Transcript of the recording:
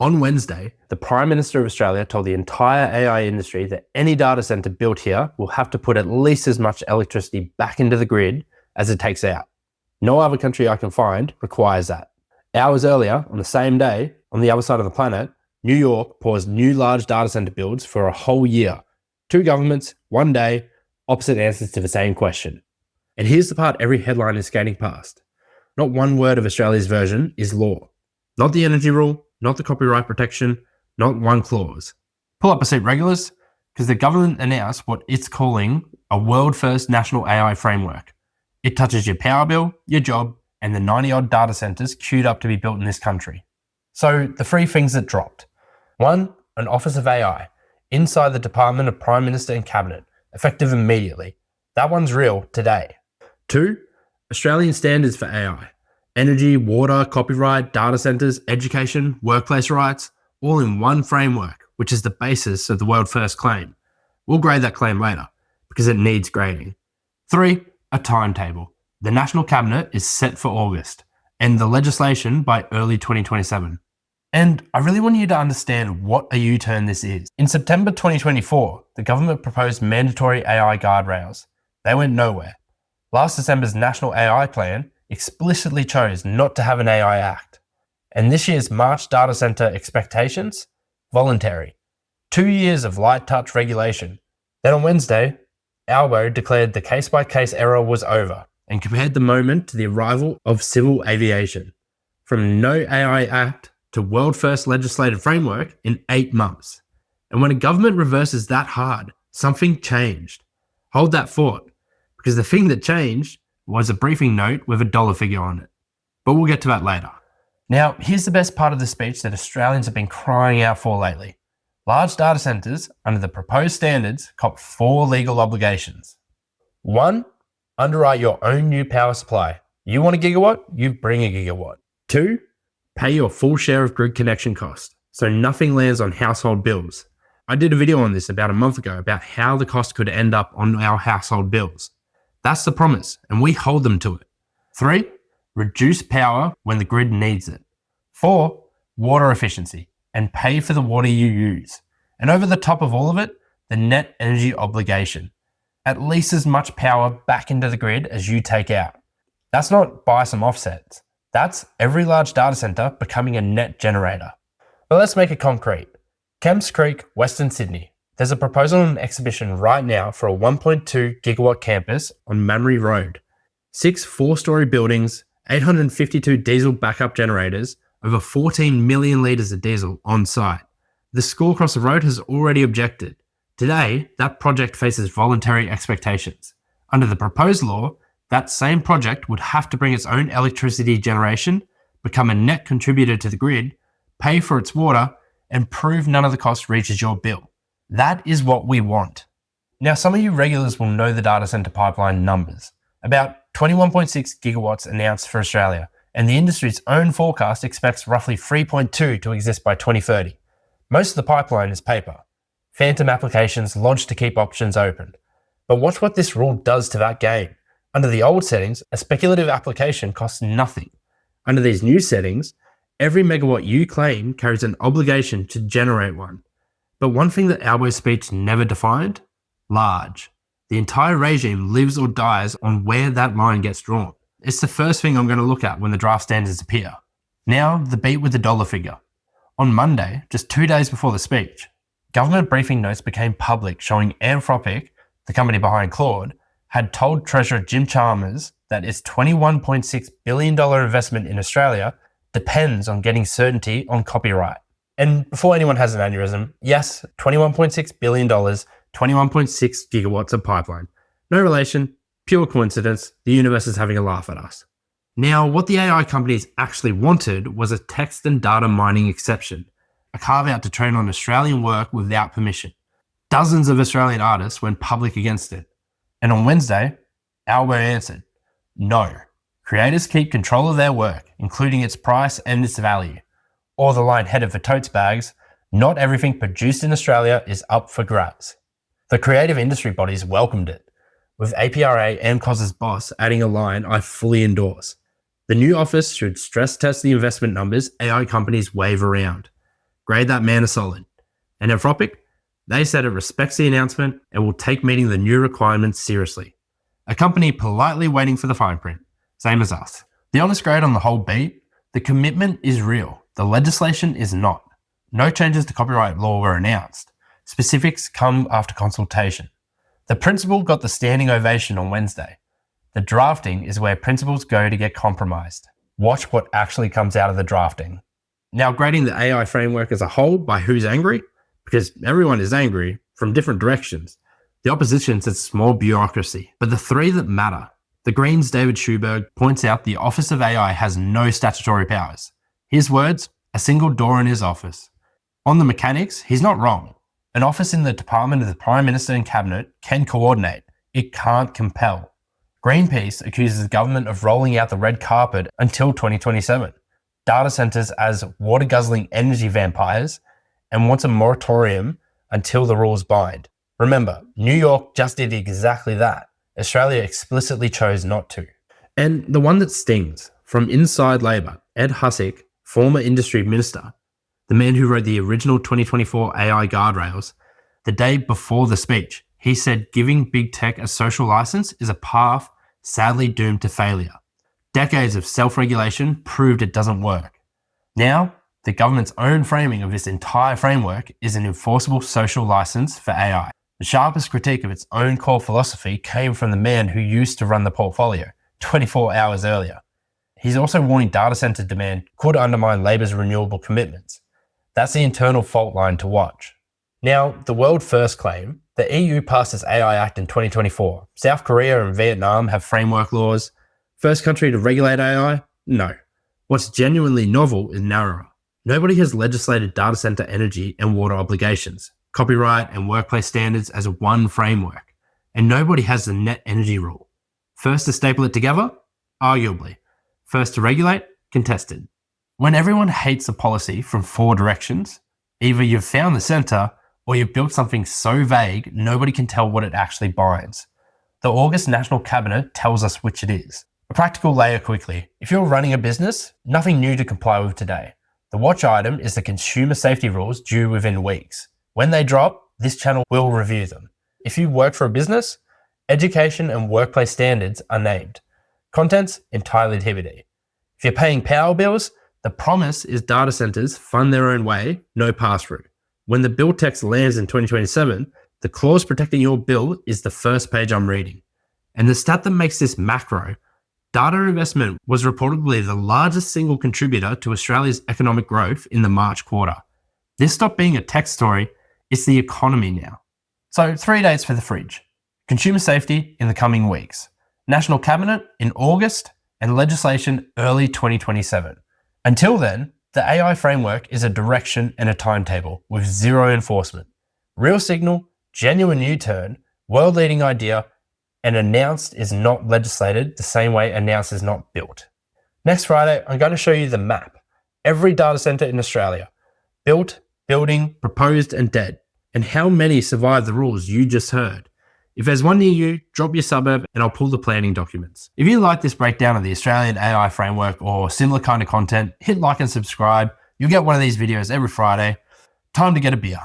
On Wednesday, the Prime Minister of Australia told the entire AI industry that any data centre built here will have to put at least as much electricity back into the grid as it takes out. No other country I can find requires that. Hours earlier, on the same day, on the other side of the planet, New York paused new large data centre builds for a whole year. 2 governments, 1 day, opposite answers to the same question. And here's the part every headline is skating past. Not one word of Australia's version is law. Not the energy rule, not the copyright protection, not one clause. Pull up a seat, regulars, because the government announced what it's calling a world-first national AI framework. It touches your power bill, your job, and the 90-odd data centres queued up to be built in this country. So the 3 things that dropped. 1, an Office of AI, inside the Department of Prime Minister and Cabinet, effective immediately. That one's real today. 2, Australian standards for AI. Energy, water, copyright, data centres, education, workplace rights, all in one framework, which is the basis of the world first claim. We'll grade that claim later, because it needs grading. 3, a timetable. The National Cabinet is set for August, and the legislation by early 2027. And I really want you to understand what a U-turn this is. In September 2024, the government proposed mandatory AI guardrails. They went nowhere. Last December's National AI Plan explicitly chose not to have an AI Act. And this year's March data centre expectations? Voluntary. 2 years of light touch regulation. Then on Wednesday, Albo declared the case-by-case era was over and compared the moment to the arrival of civil aviation. From no AI Act to world-first legislated framework in 8 months. And when a government reverses that hard, something changed. Hold that thought, because the thing that changed was a briefing note with a dollar figure on it. But we'll get to that later. Now, here's the best part of the speech that Australians have been crying out for lately. Large data centres, under the proposed standards, cop 4 legal obligations. 1, underwrite your own new power supply. You want a gigawatt? You bring a gigawatt. 2, pay your full share of grid connection cost, so nothing lands on household bills. I did a video on this about a month ago about how the cost could end up on our household bills. That's the promise, and we hold them to it. 3, reduce power when the grid needs it. 4, water efficiency, and pay for the water you use. And over the top of all of it, the net energy obligation. At least as much power back into the grid as you take out. That's not buy some offsets. That's every large data centre becoming a net generator. But let's make it concrete. Kemps Creek, Western Sydney. There's a proposal on exhibition right now for a 1.2 gigawatt campus on Manry Road. 6 4-storey buildings, 852 diesel backup generators, over 14 million litres of diesel on site. The school across the road has already objected. Today, that project faces voluntary expectations. Under the proposed law, that same project would have to bring its own electricity generation, become a net contributor to the grid, pay for its water, and prove none of the cost reaches your bill. That is what we want. Now, some of you regulars will know the data centre pipeline numbers. About 21.6 gigawatts announced for Australia, and the industry's own forecast expects roughly 3.2 to exist by 2030. Most of the pipeline is paper. Phantom applications lodged to keep options open. But watch what this rule does to that game. Under the old settings, a speculative application costs nothing. Under these new settings, every megawatt you claim carries an obligation to generate one. But one thing that Albo's speech never defined? Large. The entire regime lives or dies on where that line gets drawn. It's the first thing I'm going to look at when the draft standards appear. Now, the beat with the dollar figure. On Monday, just 2 days before the speech, government briefing notes became public showing Anthropic, the company behind Claude, had told Treasurer Jim Chalmers that its $21.6 billion investment in Australia depends on getting certainty on copyright. And before anyone has an aneurysm, yes, $21.6 billion, 21.6 gigawatts of pipeline. No relation, pure coincidence, the universe is having a laugh at us. Now, what the AI companies actually wanted was a text and data mining exception, a carve-out to train on Australian work without permission. Dozens of Australian artists went public against it. And on Wednesday, Albo answered, no. Creators keep control of their work, including its price and its value. Or the line headed for totes bags, not everything produced in Australia is up for grabs. The creative industry bodies welcomed it, with APRA and COS's boss adding a line I fully endorse. The new office should stress test the investment numbers AI companies wave around. grade that man a solid. And Anthropic, they said it respects the announcement and will take meeting the new requirements seriously. A company politely waiting for the fine print, same as us. The honest grade on the whole beat, the commitment is real, the legislation is not. No changes to copyright law were announced. Specifics come after consultation. The principal got the standing ovation on Wednesday. The drafting is where principals go to get compromised. Watch what actually comes out of the drafting. Now, grading the AI framework as a whole by who's angry, because everyone is angry from different directions. The opposition says small bureaucracy, but the three that matter. The Greens' David Schuberg points out the Office of AI has no statutory powers. His words, a single door in his office. On the mechanics, he's not wrong. An office in the Department of the Prime Minister and Cabinet can coordinate. It can't compel. Greenpeace accuses the government of rolling out the red carpet until 2027. Data centers as water-guzzling energy vampires and wants a moratorium until the rules bind. Remember, New York just did exactly that. Australia explicitly chose not to. And the one that stings, from inside Labor, Ed Hussick, former industry minister, the man who wrote the original 2024 AI guardrails, the day before the speech, he said giving big tech a social license is a path sadly doomed to failure. Decades of self-regulation proved it doesn't work. Now, the government's own framing of this entire framework is an enforceable social license for AI. The sharpest critique of its own core philosophy came from the man who used to run the portfolio 24 hours earlier. He's also warning data center demand could undermine Labor's renewable commitments. That's the internal fault line to watch. Now, the world first claim, the EU passed its AI Act in 2024. South Korea and Vietnam have framework laws. First country to regulate AI? No. What's genuinely novel is narrower. Nobody has legislated data center energy and water obligations, copyright and workplace standards as one framework. And nobody has the net energy rule. First to staple it together? Arguably. First to regulate? Contested. When everyone hates a policy from four directions, either you've found the center or you've built something so vague nobody can tell what it actually binds. The August National Cabinet tells us which it is. A practical layer quickly. If you're running a business, nothing new to comply with today. The watch item is the consumer safety rules due within weeks. When they drop, this channel will review them. If you work for a business, education and workplace standards are named. Contents entirely TBD. If you're paying power bills, the promise is data centers fund their own way, no pass-through. When the bill text lands in 2027, the clause protecting your bill is the first page I'm reading. And the stat that makes this macro, data investment was reportedly the largest single contributor to Australia's economic growth in the March quarter. This stopped being a tech story, it's the economy now. So 3 dates for the fridge. Consumer safety in the coming weeks. National Cabinet in August and legislation early 2027. Until then, the AI framework is a direction and a timetable with zero enforcement. Real signal, genuine U-turn, world-leading idea, and announced is not legislated the same way announced is not built. Next Friday, I'm going to show you the map. Every data center in Australia. Built, building, proposed, and dead. And how many survived the rules you just heard. If there's one near you, drop your suburb and I'll pull the planning documents. If you like this breakdown of the Australian AI framework or similar kind of content, hit like and subscribe. You'll get one of these videos every Friday. Time to get a beer.